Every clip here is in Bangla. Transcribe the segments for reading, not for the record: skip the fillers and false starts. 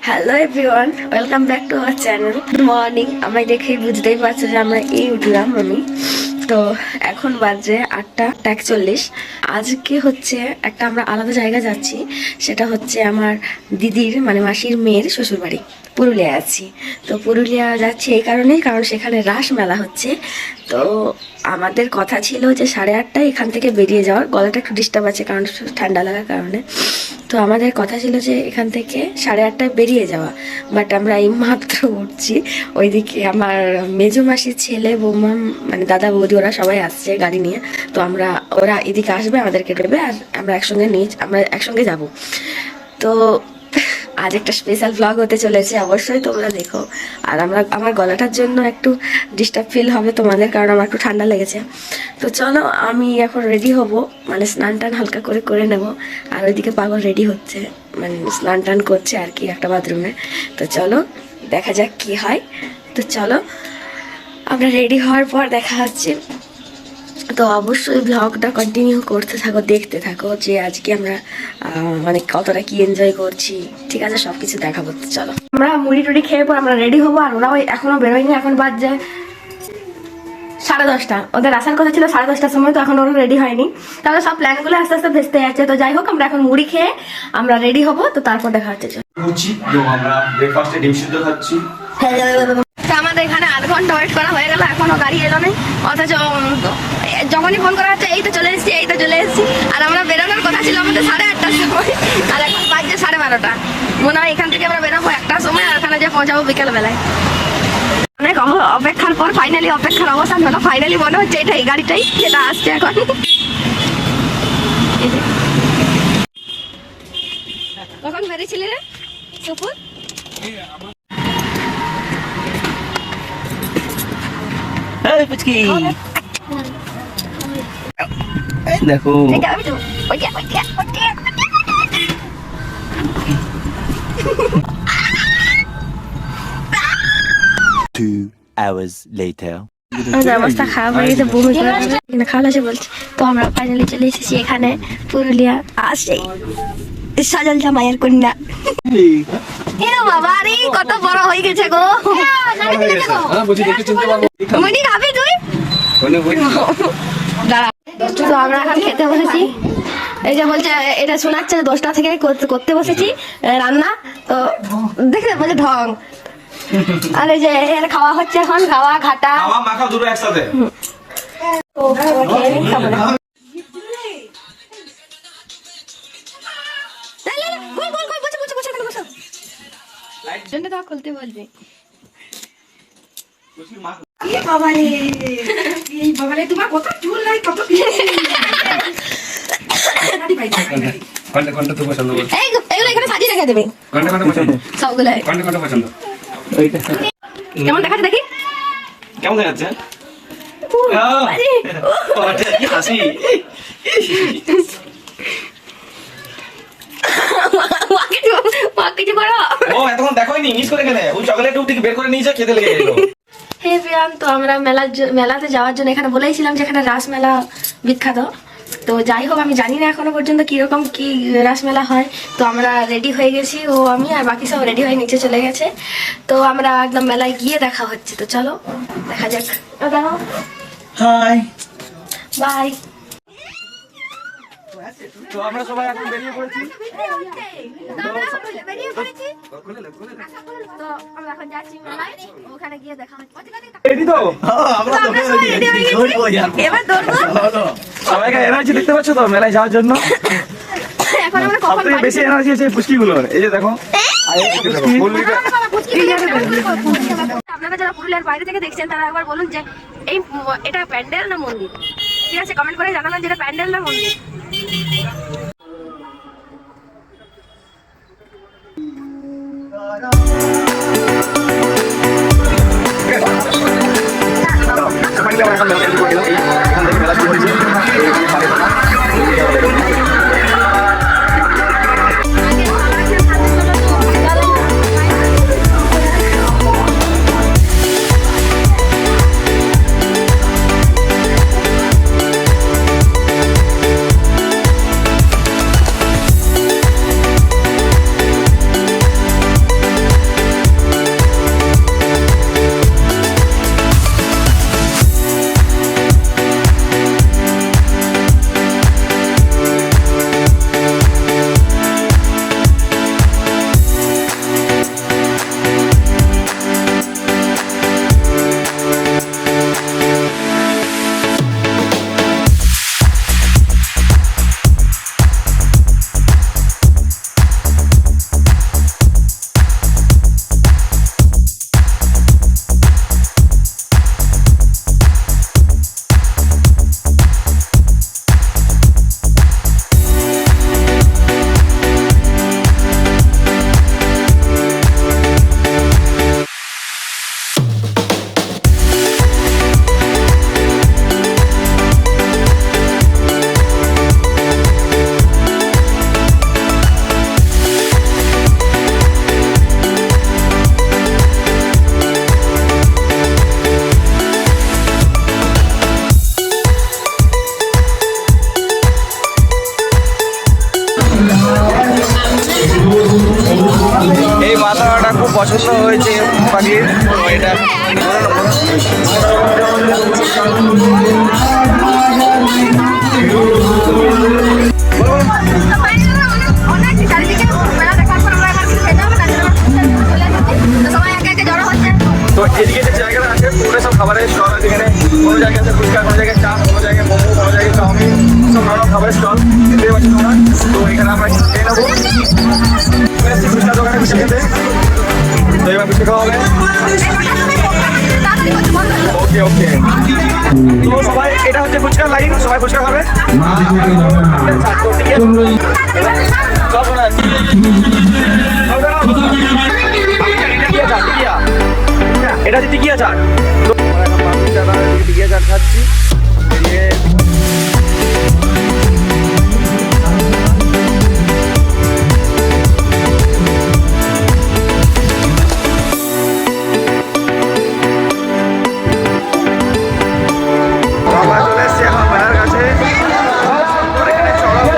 Hello everyone, welcome back to our channel. Good morning. আমায় দেখেই বুঝতেই পারছো যে আমরা উঠলাম আমি। তো এখন বাজে 8:41। আজকে হচ্ছে একটা আমরা আলাদা জায়গা যাচ্ছি। সেটা হচ্ছে আমার দিদির মানে মাসির মেয়ের শ্বশুরবাড়ি। পুরুলিয়া আছি। তো পুরুলিয়া যাচ্ছি এই কারণেই, কারণ সেখানে রাস মেলা হচ্ছে। তো আমাদের কথা ছিল যে 8:30টায় এখান থেকে বেরিয়ে যাওয়ার। গলাটা একটু ডিস্টার্ব আছে কারণ ঠান্ডা লাগার কারণে। তো আমাদের কথা ছিল যে এখান থেকে 8:30টায় বেরিয়ে যাওয়া, বাট আমরা এই মাত্র উঠছি। ওইদিকে আমার মেজো মাসির ছেলে, বৌমা, মানে দাদা বৌদি, ওরা সবাই আসছে গাড়ি নিয়ে। তো ওরা এদিকে আসবে, আমাদেরকে দেবে, আর আমরা একসঙ্গে যাব। তো আজ একটা স্পেশাল ব্লগ হতে চলেছে, অবশ্যই তোমরা দেখো। আর আমার গলাটার জন্য একটু ডিস্টার্ব ফিল হবে তোমাদের, কারণ আমার একটু ঠান্ডা লেগেছে। তো চলো, আমি এখন রেডি হব, মানে স্নান টান হালকা করে নেব। আর ওইদিকে পাগল রেডি হচ্ছে, মানে স্নান টান করছে আর কি একটা বাথরুমে। তো চলো দেখা যাক কি হয়। তো চলো, আমরা রেডি হওয়ার পর দেখা হচ্ছে। তো অবশ্যই ব্লগটা কন্টিনিউ করতে থাকো, দেখতে থাকো যে আজকে আমরা মানে কতটা কি এনজয় করছি। ঠিক আছে, সবকিছু দেখাবো। চলো, আমরা মুড়ি টুড়ি খেয়ে পর আমরা রেডি হবো। আর ওরাও এখনো বেরোয়নি, এখন বাজে 10:30। ওদের আসার কথা ছিল 10:30টার সময়, তো এখন ওরা রেডি হয়নি। তাহলে সব প্ল্যানগুলো আস্তে আস্তে ভেস্তে যাচ্ছে। তো যাই হোক, আমরা এখন মুড়ি খেয়ে আমরা রেডি হবো, তো তারপর দেখা হচ্ছে। আমরা ব্রেকফাস্টে ডিম সিদ্ধ খাচ্ছি। আমাদের এখানে 8 ঘন্টা ওয়েট করা হয়ে গেল, এখনো গাড়ি এলো নেই। অথচ যখনই ফোন করা হচ্ছে এই তো চলে এসেছি। আর আমরা বেরোনোর কথা ছিল আমাদের 8:30টার সময়, আর এখন বাজছে 12:30। মনে হয় এখান থেকে আমরা বেরোবো 1টার সময়, আর ওখানে যে পৌঁছাবো বিকেল বেলায়। অনেক অপেক্ষার পর ফাইনালি অপেক্ষার অবসান হলো। ফাইনালি মনে হচ্ছে এটাই গাড়িটাই, যেটা আসছে এখন। কখন বেরিয়েছিলি রে সুপুর? দেখো 2 hours later. অবস্থা খারাপ হয়ে গেছে, বমি করে খাওয়া আছে বলছে। তো আমরা ফাইনালি চলে এসেছি এখানে পুরুলিয়া। আসে সাজাল জামাইয়ের কন্যা। বাবা রে, কত বড় হয়ে গেছে গো। মুনি খাবি তুই? তো আমরা এখন খেতে বসেছি। এই যে বলছে, এটা শোনাচ্ছে 10টা থেকে করতে বসেছি রান্না। তো দেখতে বলছে ঢং। আর এই যে এর খাওয়া হচ্ছে এখন, খাওয়া ঘাটা মাখা দুটো একসাথে। খুলতে বলছি। তোমার কত চুল নাই, কত কোনটা তো পছন্দ? এগুলো এখানে সাজিয়ে রেখে দেবে। কোনটা পছন্দ? সবগুলো কোনটা পছন্দ? কেমন দেখাচ্ছে দেখি। কেমন দেখাচ্ছে? কি হাসি! কিছু করো। ও এতক্ষণ দেখোইনি, মিস করে গেলে। ওই চকলেট উঠে বের করে নিয়েছে, খেতে লেগে গেল। হে প্রিয়ান, তো আমরা মেলাতে যাওয়ার জন্য এখানে বলেছিলাম যে এখানে রাস মেলা বিখ্যাত। তো যাই হোক, আমি জানি না এখনো পর্যন্ত কিরকম কি রাসমেলা হয়। তো আমরা রেডি হয়ে গেছি, ও আমি আর বাকি সব রেডি হয়ে নিচে চলে গেছে। তো আমরা একদম মেলায় গিয়ে দেখা হচ্ছে। তো চলো দেখা যাক। Hi, bye. তো আমরা সবাই এখন বেরিয়ে পড়েছি। তো আমরা এখন যাচ্ছি মেলায়, ওখানে গিয়ে দেখা হচ্ছে। রেডি তো? আমরা তো রেডি। এবার দৌড়বো। সবাইকে এনার্জি দেখতে পাচ্ছ তো মেলায় যাওয়ার জন্য? এখন আমরা কখন সবথেকে বেশি এনার্জি আছে পুষ্টিগুলোর। এই যে দেখো, আপনারা যারা পুরুলিয়ার বাইরে থেকে দেখছেন তারা একবার বলুন যে এটা প্যান্ডেল না মন্দির। ঠিক আছে, কমেন্ট করে জানাবেন যেটা প্যান্ডেল না মন্দির। পছন্দ হয়েছে পাখির, তো এটা তো এদিকে যে জায়গাটা আছে পুরো সব খাবারের স্টল আছে এখানে। কোনো জায়গায় আছে ফুচকা, কোনো জায়গায় চা, কোনো জায়গায় মোমো, কোনো জায়গায় চাউমিন, সব নানা খাবারের স্টল দেখতে পাচ্ছি তোমরা। তো এখানে আমরা খেয়ে নেবো। ফুচকা দোকানে ফুচকা খেতে, তো এবার ফুচকা খাওয়া হবে। ওকে ওকে, তো সবাই এটা হচ্ছে ফুচকার লাইন, সবাই ফুচকা খাবে। এটা হচ্ছে টিকিয়া চাট। তো টিকিয়া চাট খাচ্ছি। চলে এসছি এখন মেলার কাছে। এখানে চড়া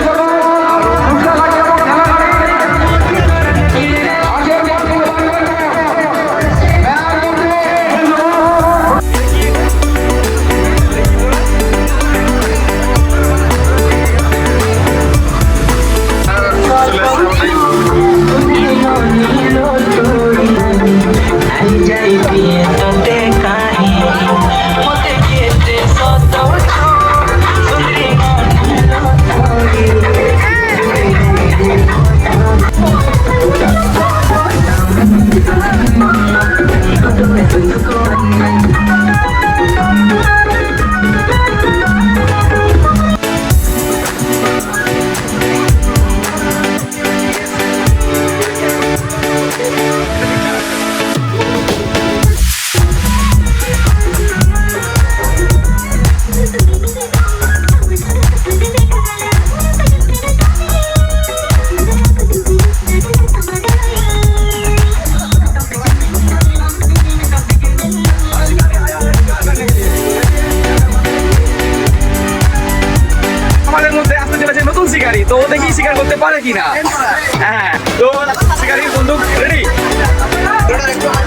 শিকারি, তো দেখি শিকার করতে পারে কিনা। হ্যাঁ, তো শিকারির বন্দুক রেডি।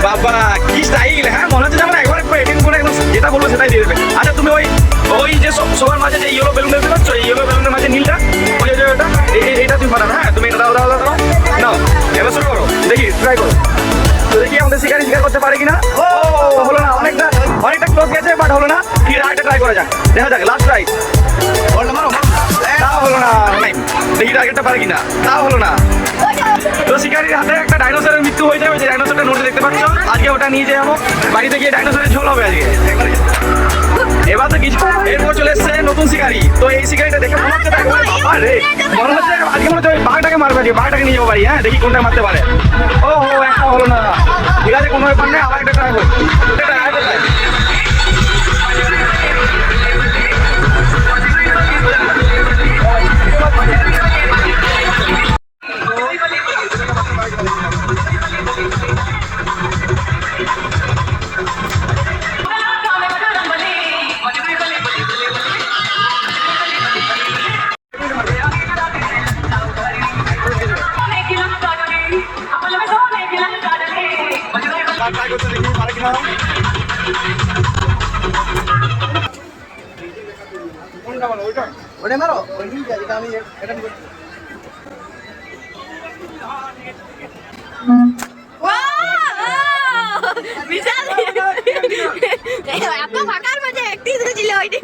বাবা কি স্টাইল! হ্যাঁ, মনে হচ্ছে যেমন একবার এডিং করে একদম যেটা বলবো সেটাই দিয়ে দেবে। আচ্ছা, তুমি ওই যে সবার মাঝে যে ইয়েলো বেলুন দেখতে পাচ্ছ, এই ইয়েলো বেলুনের মাঝে নীলটা, ওই যে ওটা, এইটা তুমি বানাবে। হ্যাঁ, তুমি এটা দাও দাও দাও নাও, এবার শুরু করো, দেখি ট্রাই করো। তো দেখি আমাদের শিকারি শিকার করতে পারে কিনা। ও হলো না, অনেকটা ক্লোজ গেছে, বাট হলো না। ঠিক আছে, আরেকটা ট্রাই করা যাক, দেখা যাক লাস্ট ট্রাই। তাও হলো না, দেখি টার্গেটটা পারে কিনা, তাও হলো না। তো শিকারির হাতে একটা ডাইনোসরের মৃত্যু হয়ে যাবে, যে ডাইনোসরটা নোটে দেখতে পাচ্ছ। আজকে ওটা নিয়ে যাই যাবো বাড়িতে গিয়ে, ডাইনোসরের ঝোল হবে আজকে। এবার তো কিছু, এরপর চলে এসছে নতুন শিকারি। তো এই শিকারিটা দেখে মনে হচ্ছে মনে হচ্ছে আজকে মনে হচ্ছে ওই বাঘটাকে মারবে, আজকে বাঘটাকে নিয়ে যাবো বাড়ি। হ্যাঁ, দেখি কোনটা মারতে পারে। ও একটা হলো না, ঠিক আছে, কোনো ব্যাপার নেই, আবার একটা ট্রাই করি। ওটা মারো, ওই নিয়ে যা, যেটা আমি এটা করছি। বিশাল এত ফাঁকার মাঝে একটি ছিল ওইটাই